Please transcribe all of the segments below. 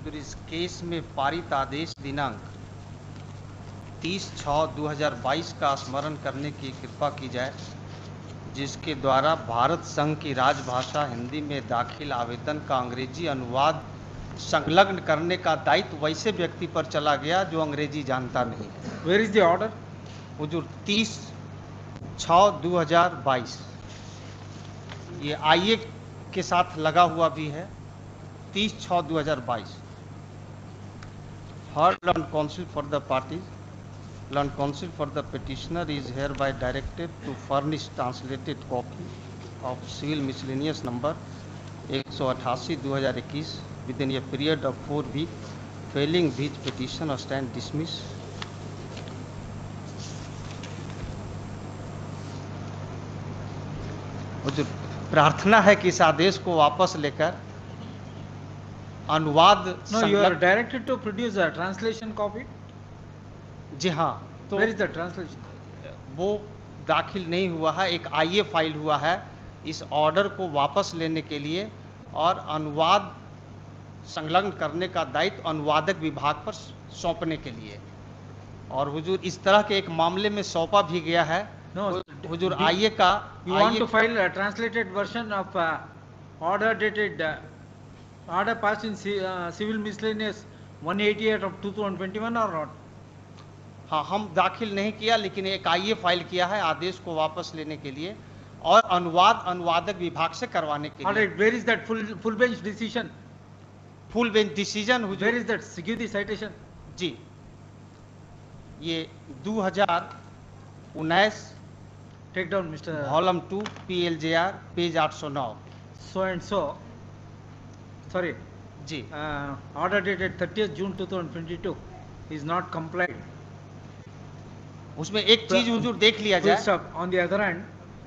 हुजूर इस केस में पारित आदेश दिनांक 30/6/2022 का स्मरण करने की कृपा की जाए, जिसके द्वारा भारत संघ की राजभाषा हिंदी में दाखिल आवेदन का अंग्रेजी अनुवाद संलग्न करने का दायित्व वैसे व्यक्ति पर चला गया जो अंग्रेजी जानता नहीं है। Where is the order? हुजूर 30/6/2022 ये आईए के साथ लगा हुआ भी है। 30/6/2022 heard on counsel for the parties. Learned counsel for the petitioner is hereby directed to furnish translated copy of civil miscellaneous number 188/2021 within a period of 4 weeks, failing which petition or stand dismissed. जो प्रार्थना है कि इस आदेश को वापस लेकर अनुवाद No, you are directed to produce a translation copy. जी हाँ, तो Where is the translation? वो दाखिल नहीं हुआ है, एक आईए फाइल हुआ है इस ऑर्डर को वापस लेने के लिए और अनुवाद संलग्न करने का दायित्व अनुवादक विभाग पर सौंपने के लिए, और हुजूर इस तरह के एक मामले में सौंपा भी गया है। No, हुजूर आईए का You want to file a translated version of order dated order passed in civil miscellaneous 188 of 2021 or not? हाँ, हम दाखिल नहीं किया, लेकिन एक आईए फाइल किया है आदेश को वापस लेने के लिए और अनुवाद अनुवादक विभाग से करवाने के लिए। Alright, where is that full bench decision? Full bench decision हुजूर। Where is that? Give the citation. जी, ये 2019 Take down, Mr. Volume 2 PLJR page 809। So and so. Sorry. जी, Order dated 30th June 2022 is not complied. उसमें एक चीज हुजूर देख लिया Full जाए। stop. On the other hand,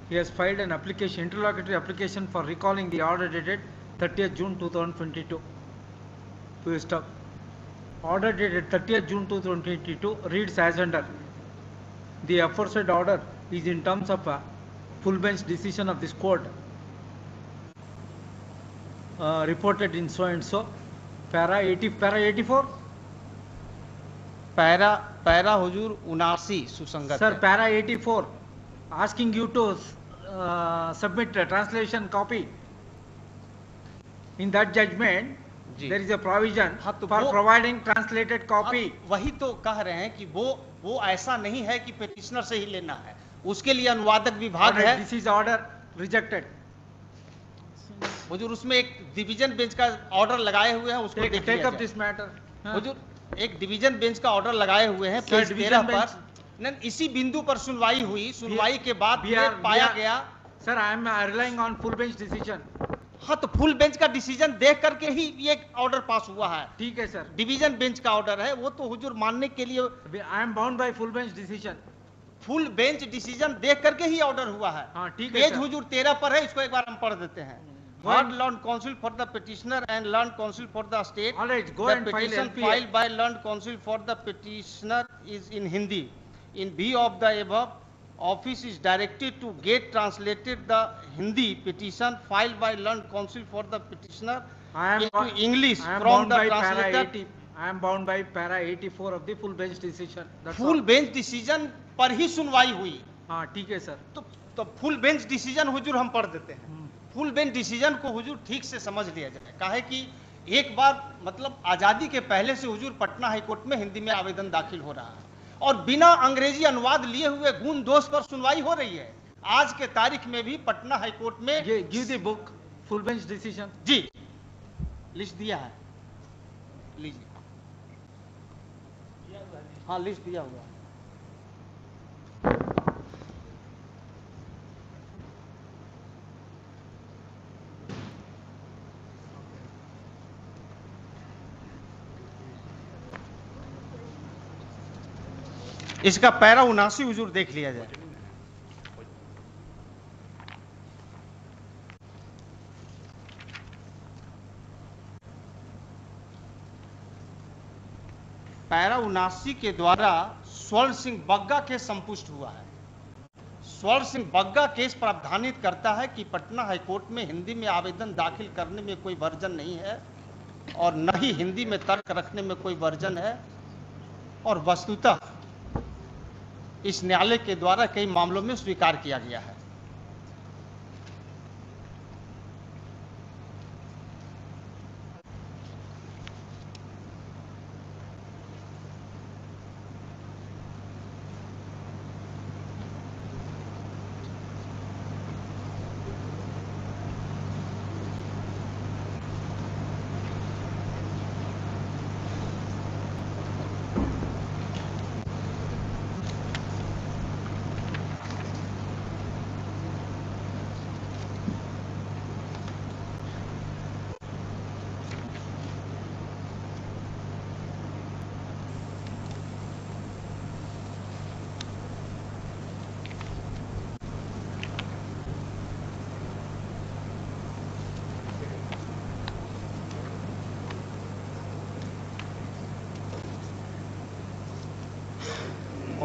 he has filed an application, interlocutory application for recalling the order dated 30th June 2022. Full stop. Order dated 30th June 2022 reads as under. The aforesaid order is in terms of a full bench decision of this court reported in so and so. Para 84. Para हुजूर 79 सुसंगत Sir, है। para 84 asking you to submit a translation copy. In that judgment, ji. there is a provision हाँ, तो for वो- providing translated copy. अब वही तो कह रहे हैं कि वो ऐसा नहीं है कि पेटिशनर से ही लेना है, उसके लिए अनुवादक विभाग Alright, है। this is order rejected. हुजूर उसमें एक डिवीजन बेंच का ऑर्डर लगाए हुए हैं, उसको Take देख लिया up जाए। this matter. हुजूर एक डिवीजन बेंच का ऑर्डर लगाए हुए हैं Sir, पेज division 13 bench- पर। नहीं, इसी बिंदु पर सुनवाई हुई, सुनवाई के बाद We ये are- पाया we are- गया। Sir, I am relying on full bench decision. हाँ, तो फुल बेंच का डिसीजन देख करके ही ये ऑर्डर पास हुआ है। ठीक है सर। डिवीजन बेंच का ऑर्डर है, वो तो हुजूर मानने के लिए I am bound by full bench decision. Full bench decision देख करके ही ऑर्डर हुआ है। हाँ, ठीक है पेज सर। हुजूर 13 पर है, इसको एक बार हम पढ़ देते हैं। Go Heard and- learned counsel for the petitioner and learned counsel for the state. All right, go The and file petition LPA. filed by learned counsel for the petitioner is in Hindi. In view of the above, office is directed to get translated the Hindi petition filed by learned counsel for the petitioner I am into English I am from bound the by para translator. 80. I am bound by para 84 of the full bench decision. That's full all. Bench decision पर ही सुनवाई हुई, हाँ, ठीक है sir. तो full bench decision हुजूर हम पढ़ देते हैं। फुल बेंच डिसीजन को हुजूर ठीक से समझ लिया जाए। काहे कि एक बार मतलब आजादी के पहले से हुजूर पटना हाईकोर्ट में हिंदी में आवेदन दाखिल हो रहा है और बिना अंग्रेजी अनुवाद लिए हुए गुण दोष पर सुनवाई हो रही है। आज के तारीख में भी पटना हाईकोर्ट में Give the book full bench decision. जी लिस्ट दिया है, लीजिए। हाँ, लिस्ट दिया हुआ है। इसका पैरा 79 हुजूर देख लिया जाए। पैरा 79 के द्वारा स्वर्ण सिंह बग्गा केस संपुष्ट हुआ है। स्वर्ण सिंह बग्गा केस प्रावधानित करता है कि पटना हाईकोर्ट में हिंदी में आवेदन दाखिल करने में कोई वर्जन नहीं है और न ही हिंदी में तर्क रखने में कोई वर्जन है, और वस्तुतः इस न्यायालय के द्वारा कई मामलों में स्वीकार किया गया है।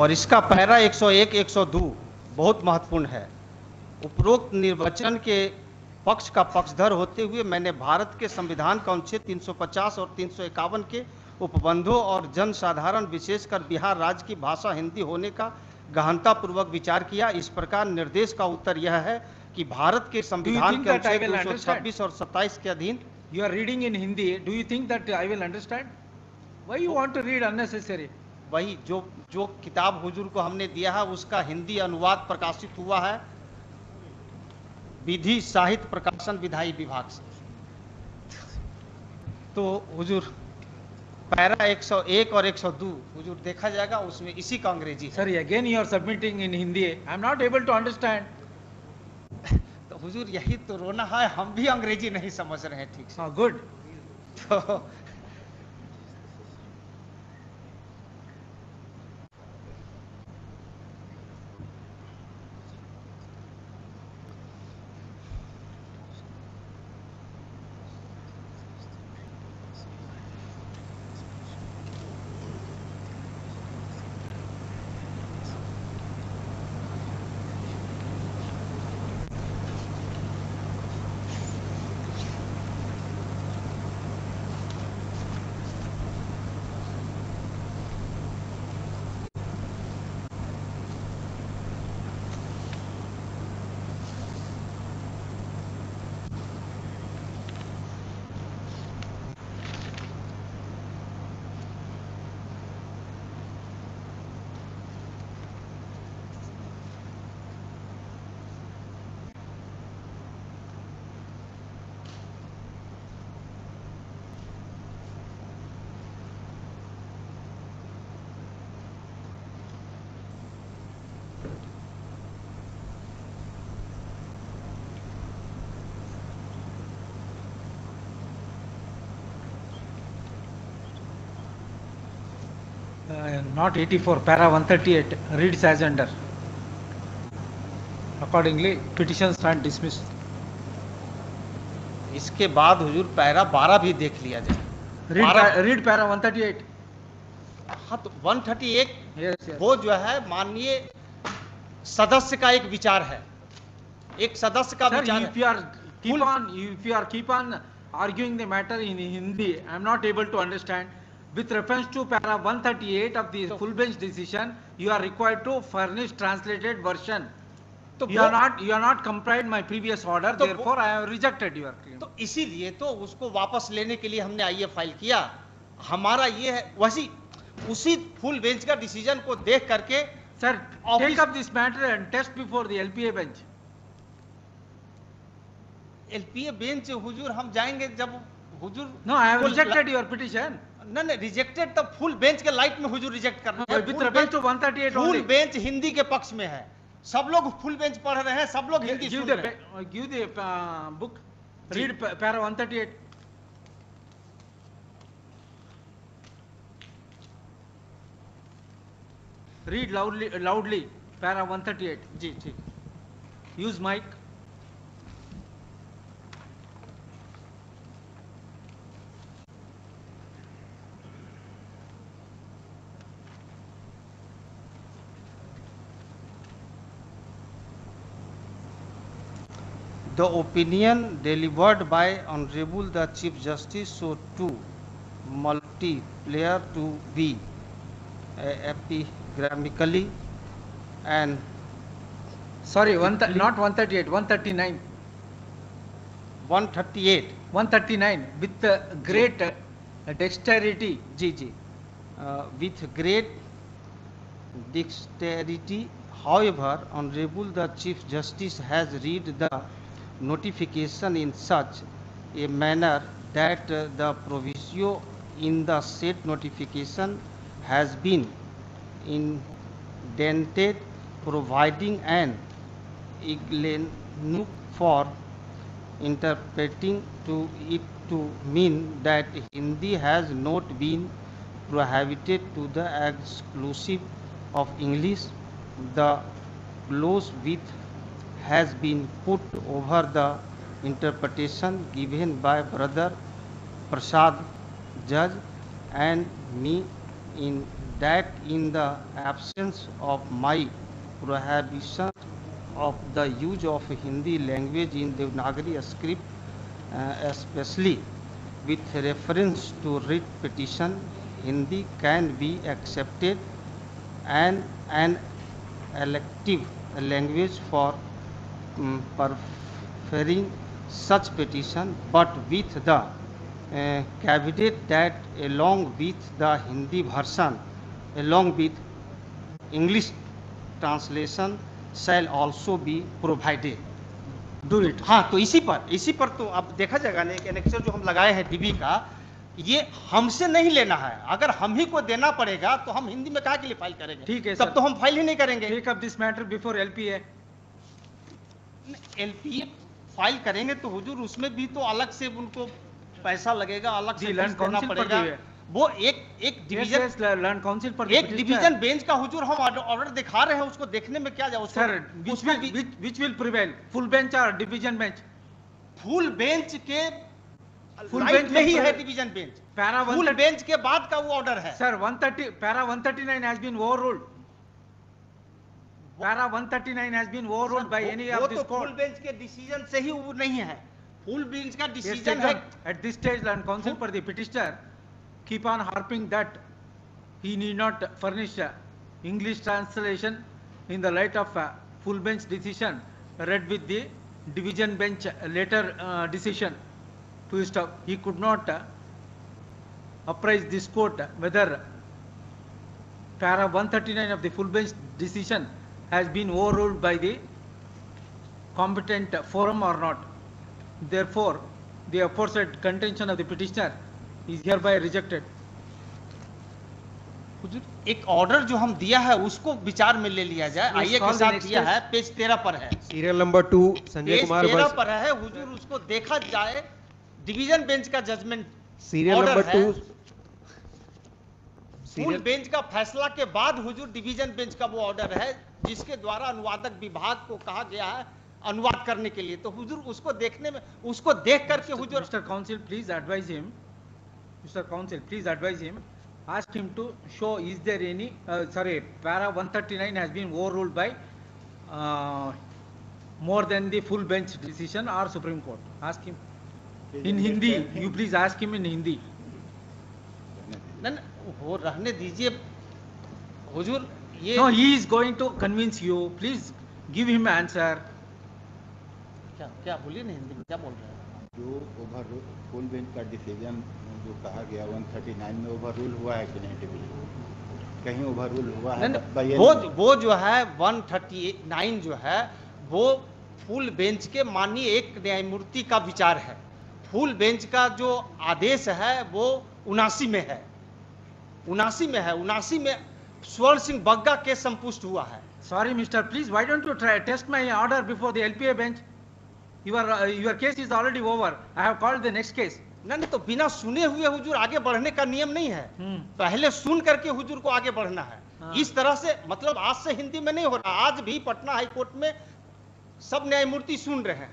और इसका पैरा 101, 102 बहुत महत्वपूर्ण है। उपरोक्त निर्वचन के पक्ष का पक्षधर होते हुए मैंने भारत के संविधान का अनुच्छेद 350 और 351 के उपबंधों और जनसाधारण विशेषकर बिहार राज्य की भाषा हिंदी होने का गहनतापूर्वक विचार किया। इस प्रकार निर्देश का उत्तर यह है कि भारत के संविधान के अनुच्छेद 226 और 27 के अधीन। You are reading in Hindi. Do you think that I will understand? Why you want to read unnecessary? वही जो किताब हुजूर को हमने दिया है उसका हिंदी अनुवाद प्रकाशित हुआ है विधि साहित्य प्रकाशन विधायी विभाग से। तो हुजूर पैरा 101 और 102 हुजूर देखा जाएगा, उसमें इसी का अंग्रेजी है। Sorry, again you are submitting in Hindi. I am not able to understand. तो हुजूर यही तो रोना है, हम भी अंग्रेजी नहीं समझ रहे हैं ठीक से। Good. तो Not 84, para 138 reads as under. Accordingly, petition stand dismissed. इसके बाद हुजूर पैरा 12 भी देख लिया जाए। Read para 138. हाँ तो 138 Yes. वो जो है माननीय सदस्य का एक विचार है, एक सदस्य का Sir, विचार if you are keep on arguing the matter in Hindi, I am not able to understand. With reference to para 138 of the full bench decision, you are required to furnish translated version. तो You are not complied my previous order, तो therefore I have rejected your claim. तो इसीलिए तो उसको वापस लेने के लिए हमने आईए फाइल किया। हमारा ये है वैसी उसी फुल बेंच का डिसीजन को देख करके Sir, take up this matter and test before the LPA bench. LPA bench हुजूर हम जाएंगे जब हुजूर। No, I have rejected your petition. नहीं रिजेक्टेड तब फुल बेंच के लाइट में हुजूर रिजेक्ट करना है। With reference to 138 full only. Bench Hindi के पक्ष में है, सब लोग फुल बेंच पढ़ रहे हैं, सब लोग हिंदी सुन रहे हैं। Give the book. Read para 138. Read loudly. Para 138. जी ठीक। Use mic. The opinion delivered by Honorable the Chief Justice so too multiplayer to be epigrammatically and Sorry, Italy. not 138, 139. 138 139 with great dexterity. Ji with great dexterity. However, Honorable the Chief Justice has read the notification in such a manner that the proviso in the said notification has been indented, providing an iglenuk for interpreting to it to mean that Hindi has not been prohibited to the exclusive of English. The close with has been put over the interpretation given by Brother Prasad Judge and me in that in the absence of my prohibition of the use of Hindi language in Devanagari script, especially with reference to writ petition, Hindi can be accepted and an elective language for preferring such petition, but with the caveat that along with the Hindi version, along with English translation shall also be provided. Do it. हाँ, तो इसी पर तो अब देखा जाएगा ना, एक एनेक्सर जो हम लगाए हैं डीबी का, ये हमसे नहीं लेना है। अगर हम ही को देना पड़ेगा तो हम हिंदी में काहे के लिए फाइल करेंगे? ठीक है तब सर। तो हम फाइल ही नहीं करेंगे। Take up this matter before LPA. LPA file करेंगे तो हुजूर उसमें भी तो अलग से उनको पैसा लगेगा, अलग से जी, लैंड फीस देना काउंसिल पर पड़ेगा। भी है। वो एक डिवीजन Yes, land council पर एक डिवीजन बेंच का हुजूर हम ऑर्डर दिखा रहे हैं, उसको देखने में क्या जाए? Sir, which will prevail, full bench or division bench? Full bench के फुल लाइट बेंच में ही में है division bench. Para full 130 bench के बाद का वो ऑर्डर है। Sir, 130 para 139 has been overruled. Para 139 has been overruled by any वो of this तो फुल court. बेंच के डिसीजन से ही वो नहीं है। फुल बेंच का Yes, डिसीजन take है। up. At this stage, land council for the petitioner keep on harping that he need not furnish English translation in the light of full bench decision read with the division bench later decision to stop. He could not apprise this court whether para 139 of the full bench decision has been overruled by the competent forum or not. Therefore, the aforesaid contention of the petitioner is hereby rejected. एक order जो हम दिया है उसको विचार में ले लिया जाए। आइए के साथ दिया है, पेज 13 पर है। Serial number 2 Sanjay page Kumar 13 पर है हुजूर, उसको देखा जाए। डिवीजन बेंच का judgement serial number 2 full bench का फैसला के बाद हुजूर डिवीजन बेंच का वो ऑर्डर है जिसके द्वारा अनुवादक विभाग को कहा गया है अनुवाद करने के लिए। तो हुजूर उसको देखने में, उसको देख करके हुजूर Mr. Counsel, please advise him. Mr. Counsel, please advise him. Ask him to show is there any para 139 has been overruled by more than the full bench decision or Supreme Court. Ask him in Hindi. You please ask him in Hindi. न वो रहने दीजिए हुजूर। ये No, he is going to convince you. Please give him answer. क्या क्या बोलिए ना हिंदी में, क्या बोल रहे हैं? जो ओवर फुल बेंच का डिसीजन जो कहा गया 139 में ओवर रूल हुआ है कि नहीं डिवीजन? कहीं ओवर रूल हुआ है? वो जो है 139 जो है वो फुल बेंच के माननीय एक न्यायमूर्ति का विचार है। फुल बेंच का जो आदेश है वो 79 में है, 79 में स्वर्ण सिंह बग्गा केस संपुष्ट हुआ है। Sorry, Mister. Please, why don't you try test my order before the LPA bench? Your case is already over. I have called the next case. नहीं तो बिना सुने हुए हुजूर आगे बढ़ने का नियम नहीं है। पहले सुन करके हुजूर को आगे बढ़ना है। इस तरह से मतलब आज से हिंदी में नहीं हो रहा। आज भी पटना हाई कोर्ट में सब न्यायमूर्ति सुन रहे हैं।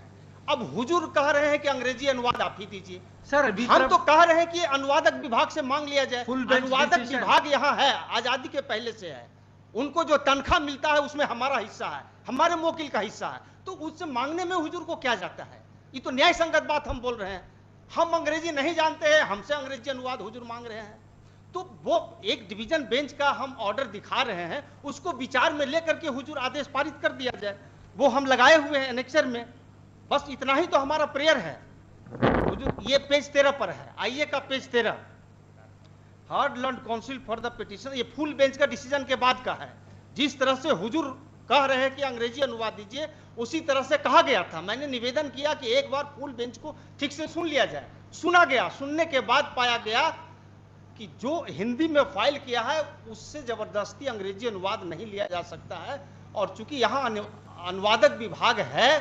अब हुजूर कह रहे हैं कि अंग्रेजी अनुवाद आप ही दीजिए। सर, हम तो कह रहे हैं कि अनुवादक विभाग से मांग लिया जाए। Full bench अनुवादक decision. विभाग यहाँ है, आजादी के पहले से है। उनको जो तनख्वाह मिलता है उसमें हमारा हिस्सा है। हमारे मुवक्किल का हिस्सा है, तो उससे मांगने में हुजूर को क्या जाता है? ये तो न्याय संगत बात हम बोल रहे हैं। हम अंग्रेजी नहीं जानते हैं, हमसे अंग्रेजी अनुवाद हुजूर मांग रहे हैं, तो वो एक डिवीजन बेंच का हम ऑर्डर दिखा रहे हैं, उसको विचार में लेकर के हुजूर आदेश पारित कर दिया जाए। वो हम लगाए हुए हैं एनेक्सर में, बस इतना ही तो हमारा प्रेयर है हुजूर। ये पेज 13 पर है, आइए का page 13, hard learn counsel for the petition, ये फुल बेंच का डिसीजन के बाद का है। जिस तरह से हुजूर कह रहे हैं कि अंग्रेजी अनुवाद दीजिए, उसी तरह से कहा गया था। मैंने निवेदन किया कि एक बार फुल बेंच को ठीक से सुन लिया जाए। सुना गया, सुनने के बाद पाया गया कि जो हिंदी में फाइल किया है उससे जबरदस्ती अंग्रेजी अनुवाद नहीं लिया जा सकता है, और चूंकि यहाँ अनुवादक विभाग है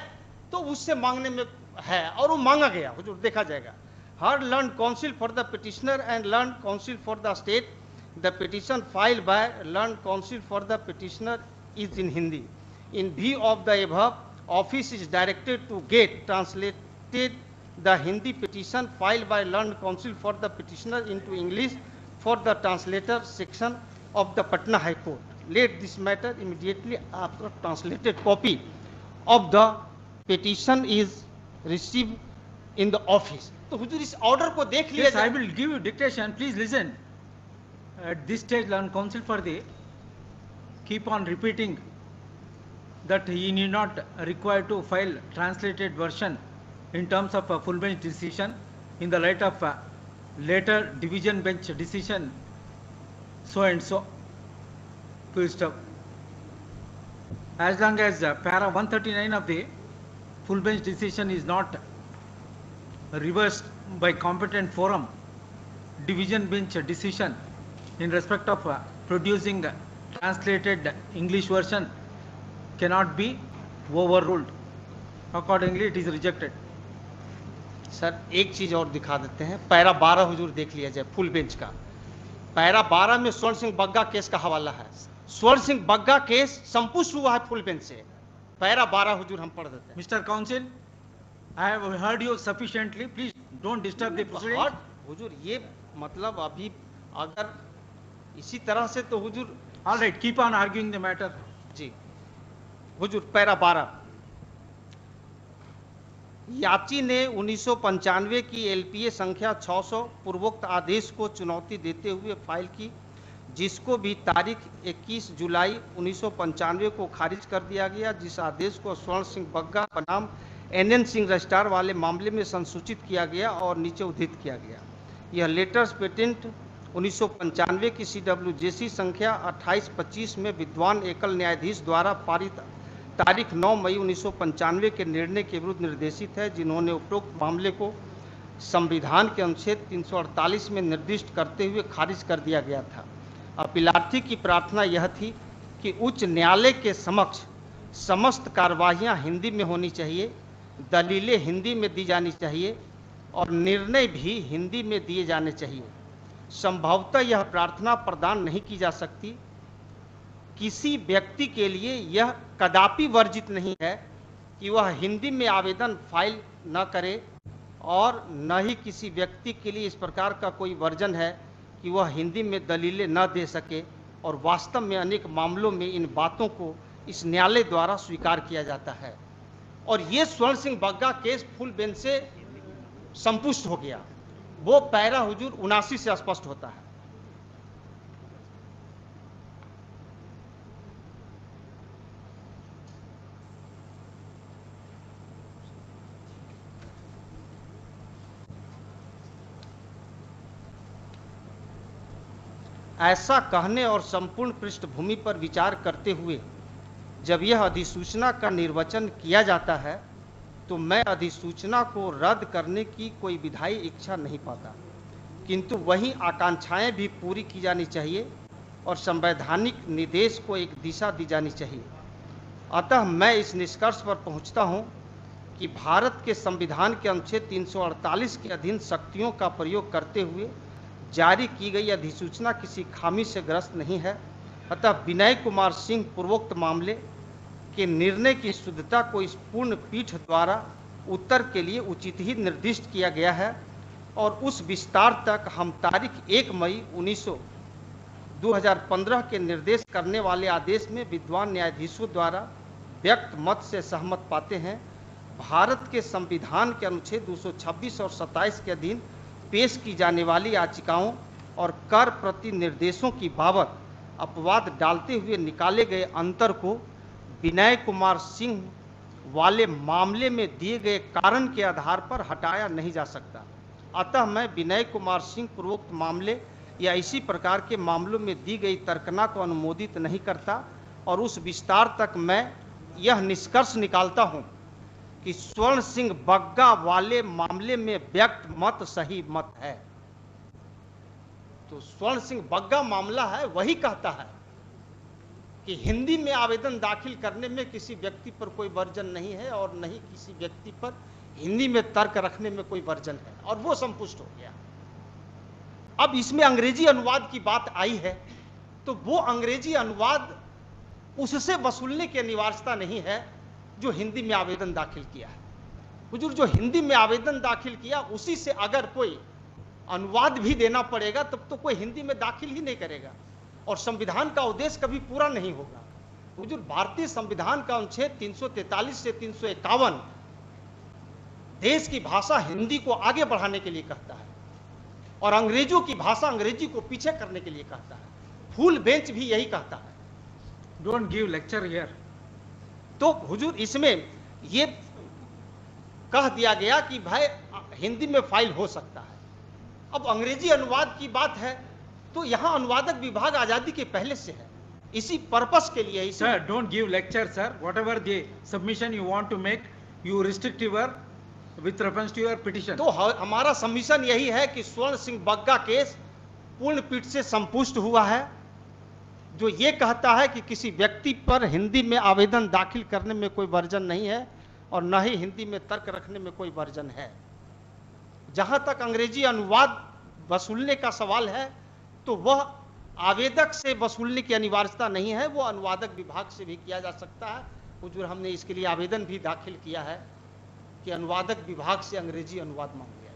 तो उससे मांगने में है, और वो मांगा गया हुजूर, देखा जाएगा। Heard learned counsel for the petitioner and learned counsel for the state, the petition filed by learned counsel for the petitioner is in Hindi. In view of the above, office is directed to get translated the Hindi petition filed by learned counsel for the petitioner into English for the translator section of the Patna High Court. Let this matter immediately after translated copy of the petition is received in the office. तो हुजूर इस order को देख लिया Yes, I जाए। will give you dictation. Please listen. At this stage, learn counsel for the keep on repeating that he need not require to file translated version in terms of a full bench decision in the light of a later division bench decision so and so. Full stop. As long as para 139 of the full bench decision is not reversed by competent forum, division bench decision in respect of producing translated English version cannot be overruled. Accordingly, it is rejected. Sir एक चीज और दिखा देते हैं, para 12 हुजूर देख लिया जाए full bench का। पैरा 12 में स्वर्ण सिंह बग्गा केस का हवाला है। स्वर्ण सिंह बग्गा केस संपुष्ट हुआ है फुल बेंच से। पैरा 12 हुजूर हम पढ़ देते हैं। Mr. Counsel, I have heard you sufficiently. Please don't disturb the proceedings. और हुजूर ये मतलब अभी अगर इसी तरह से तो हुजूर All right, keep on arguing the matter. Ji Hazur para 12, याची ने 1995 की एलपीए संख्या 600 पूर्वोक्त आदेश को चुनौती देते हुए फाइल की, जिसको भी तारीख 21 जुलाई 1995 को खारिज कर दिया गया, जिस आदेश को स्वर्ण सिंह बग्गा बनाम NN सिंह रजिस्ट्रार वाले मामले में संसूचित किया गया और नीचे उद्धृत किया गया। यह लेटर्स पेटेंट 1995 की CWJC संख्या 2825 में विद्वान एकल न्यायाधीश द्वारा पारित तारीख 9 मई 1995 के निर्णय के विरुद्ध निर्देशित है, जिन्होंने उपरोक्त मामले को संविधान के अनुच्छेद 348 में निर्दिष्ट करते हुए खारिज कर दिया गया था। अपीलार्थी की प्रार्थना यह थी कि उच्च न्यायालय के समक्ष समस्त कार्यवाहियां हिंदी में होनी चाहिए, दलीलें हिंदी में दी जानी चाहिए और निर्णय भी हिंदी में दिए जाने चाहिए। संभवतः यह प्रार्थना प्रदान नहीं की जा सकती। किसी व्यक्ति के लिए यह कदापि वर्जित नहीं है कि वह हिंदी में आवेदन फाइल न करे, और न ही किसी व्यक्ति के लिए इस प्रकार का कोई वर्जन है कि वह हिंदी में दलीलें न दे सके, और वास्तव में अनेक मामलों में इन बातों को इस न्यायालय द्वारा स्वीकार किया जाता है। और ये स्वर्ण Singh Bagga case full bench से संपुष्ट हो गया। वो पैरा हुजूर 79 से स्पष्ट होता है। ऐसा कहने और संपूर्ण पृष्ठभूमि पर विचार करते हुए जब यह अधिसूचना का निर्वचन किया जाता है, तो मैं अधिसूचना को रद्द करने की कोई विधायी इच्छा नहीं पाता, किंतु वहीं आकांक्षाएं भी पूरी की जानी चाहिए और संवैधानिक निर्देश को एक दिशा दी जानी चाहिए। अतः मैं इस निष्कर्ष पर पहुंचता हूं कि भारत के संविधान के अनुच्छेद 348 के अधीन शक्तियों का प्रयोग करते हुए जारी की गई अधिसूचना किसी खामी से ग्रस्त नहीं है। अतः विनय कुमार सिंह पूर्वोक्त मामले के निर्णय की शुद्धता को इस पूर्ण पीठ द्वारा उत्तर के लिए उचित ही निर्दिष्ट किया गया है, और उस विस्तार तक हम तारीख 1 मई 2015 के निर्देश करने वाले आदेश में विद्वान न्यायाधीशों द्वारा व्यक्त मत से सहमत पाते हैं। भारत के संविधान के अनुच्छेद 226 और 27 के अधीन पेश की जाने वाली याचिकाओं और कर प्रति निर्देशों की बाबत अपवाद डालते हुए निकाले गए अंतर को विनय कुमार सिंह वाले मामले में दिए गए कारण के आधार पर हटाया नहीं जा सकता। अतः मैं विनय कुमार सिंह पूर्वोक्त मामले या इसी प्रकार के मामलों में दी गई तर्कना को अनुमोदित नहीं करता और उस विस्तार तक मैं यह निष्कर्ष निकालता हूं कि स्वर्ण सिंह बग्गा वाले मामले में व्यक्त मत सही मत है। तो स्वर्ण सिंह बग्गा मामला है, वही कहता है कि हिंदी में आवेदन दाखिल करने में किसी व्यक्ति पर कोई वर्जन नहीं है और नहीं किसी व्यक्ति पर हिंदी में तर्क रखने में कोई वर्जन है, और वो संतुष्ट हो गया। अब इसमें अंग्रेजी अनुवाद की बात आई है, तो वो अंग्रेजी अनुवाद उससे वसूलने की अनिवार्यता नहीं है जो हिंदी में आवेदन दाखिल किया है। हुजूर, जो हिंदी में आवेदन दाखिल किया उसी से अगर कोई अनुवाद भी देना पड़ेगा तब तो कोई हिंदी में दाखिल ही नहीं करेगा और संविधान का उद्देश्य कभी पूरा नहीं होगा। हुजूर, भारतीय संविधान का अनुच्छेद 343 से 351 देश की भाषा हिंदी को आगे बढ़ाने के लिए कहता है और अंग्रेजों की भाषा अंग्रेजी को पीछे करने के लिए कहता है। फुल बेंच भी यही कहता है। Don't give lecture here. तो हुजूर, इसमें ये कह दिया गया कि भाई हिंदी में फाइल हो सकता है। अब अंग्रेजी अनुवाद की बात है तो यहां अनुवादक विभाग आजादी के पहले से है, इसी पर्पस के लिए। Sir, don't give lecture, sir. Whatever the submission you want to make, you restrict your with reference to your petition. तो हमारा सबमिशन यही है कि स्वर्ण सिंह बग्गा केस पूर्ण पीठ से संपुष्ट हुआ है, जो ये कहता है कि किसी व्यक्ति पर हिंदी में आवेदन दाखिल करने में कोई वर्जन नहीं है और न ही हिंदी में तर्क रखने में कोई वर्जन है। जहां तक अंग्रेजी अनुवाद वसूलने का सवाल है तो वह आवेदक से वसूलने की अनिवार्यता नहीं है, वो अनुवादक विभाग से भी किया जा सकता है। हुजूर, हमने इसके लिए आवेदन भी दाखिल किया है कि अनुवादक विभाग से अंग्रेजी अनुवाद मांगे।